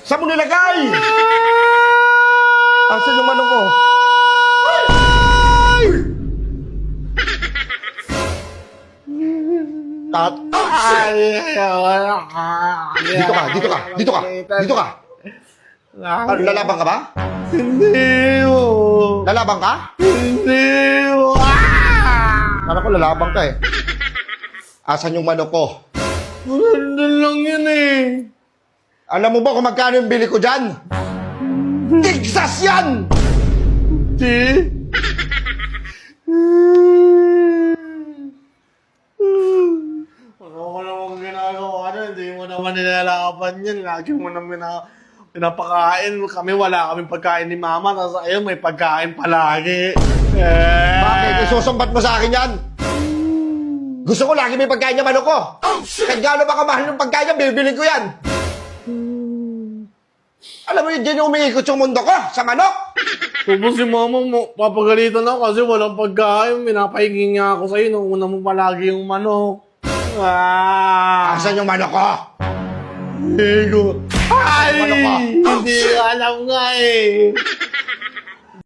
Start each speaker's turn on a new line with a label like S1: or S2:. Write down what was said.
S1: Saan mo nilagay? Asan yung manok ko? Dito ka, dito ka, dito ka, dito ka. Ano, lalabang ka ba?
S2: Hindi mo.
S1: Lalabang ka?
S2: Hindi mo.
S1: Kala ko lalabang ka eh. Asan yung manok ko?
S2: Nandun lang yun eh.
S1: Alam mo ba kung magkano yung bili ko dyan? Tigsas yan!
S2: Di? Ano ko namang ginagawa na, hindi mo naman nilalaban yan. Lagi mo naman pinapakain. Kami wala kaming pagkain ni mama, tapos ayun may pagkain palagi.
S1: Bakit? Isusumbat mo sa akin yan? Gusto ko lagi may pagkain niya manok ko. Kahit gaano ba kamahal ng pagkain niya, bibili ko yan. Alam mo yun, dyan yung umiikot yung mundo ko, sa manok.
S2: Tapos si mama mo, papagalitan ako kasi walang pagkain. Pinapahingi nga ako sa'yo nung una mo palagi yung manok.
S1: Asan yung manok ko?
S2: Ego. Ay!
S1: Ano ka?
S2: Hindi ko alam nga eh.